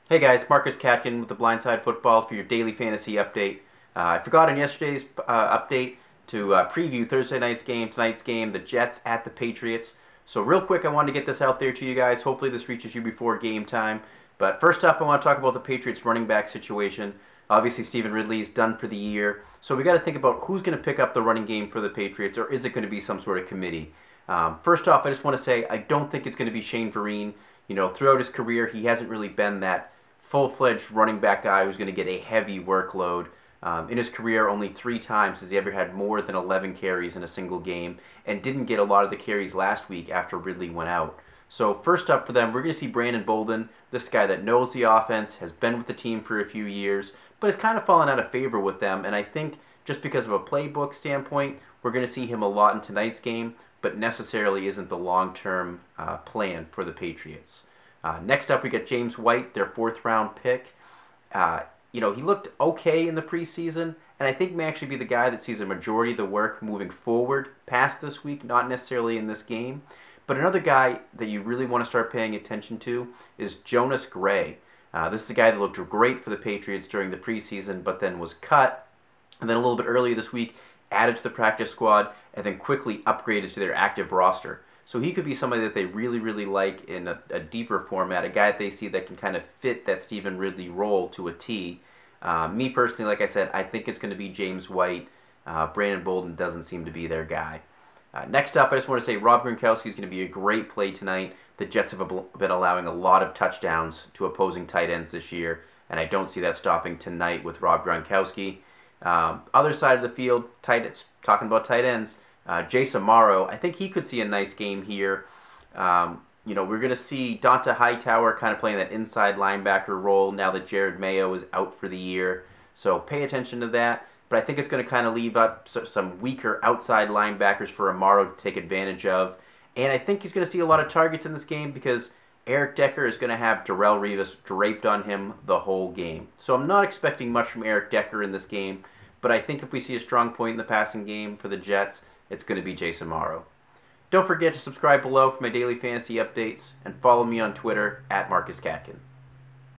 Hey guys, Marcus Catkin with the Blindside Football for your daily fantasy update. I forgot on yesterday's update to preview Thursday tonight's game, the Jets at the Patriots. So real quick, I wanted to get this out there to you guys. Hopefully this reaches you before game time. But first up, I want to talk about the Patriots running back situation. Obviously, Stephen Ridley's done for the year. So we got to think about who's going to pick up the running game for the Patriots, or is it going to be some sort of committee? First off, I just want to say I don't think it's going to be Shane Vereen. Throughout his career, he hasn't really been that full-fledged running back guy who's going to get a heavy workload. In his career, only 3 times has he ever had more than 11 carries in a single game, and didn't get a lot of the carries last week after Ridley went out. So first up for them, we're going to see Brandon Bolden, this guy that knows the offense, has been with the team for a few years, but has kind of fallen out of favor with them. And I think just because of a playbook standpoint, we're going to see him a lot in tonight's game, but necessarily isn't the long-term plan for the Patriots. Next up, we got James White, their 4th-round pick. He looked okay in the preseason, and I think may actually be the guy that sees a majority of the work moving forward past this week, not necessarily in this game. But another guy that you really want to start paying attention to is Jonas Gray. This is a guy that looked great for the Patriots during the preseason, but then was cut, and then a little bit earlier this week, added to the practice squad, and then quickly upgraded to their active roster. So he could be somebody that they really, really like in a deeper format, a guy that they see that can kind of fit that Stephen Ridley role to a T. Me personally, like I said, I think it's going to be James White. Brandon Bolden doesn't seem to be their guy. Next up, I just want to say Rob Gronkowski is going to be a great play tonight. The Jets have been allowing a lot of touchdowns to opposing tight ends this year, and I don't see that stopping tonight with Rob Gronkowski. Other side of the field, talking about tight ends, Jason Morrow, I think he could see a nice game here. We're going to see Donta Hightower kind of playing that inside linebacker role now that Jared Mayo is out for the year. So pay attention to that. But I think it's going to kind of leave up some weaker outside linebackers for Morrow to take advantage of. And I think he's going to see a lot of targets in this game because Eric Decker is going to have Darrelle Revis draped on him the whole game. So I'm not expecting much from Eric Decker in this game. But I think if we see a strong point in the passing game for the Jets, it's going to be Jason Morrow. Don't forget to subscribe below for my daily fantasy updates and follow me on Twitter @MarcusCatkin.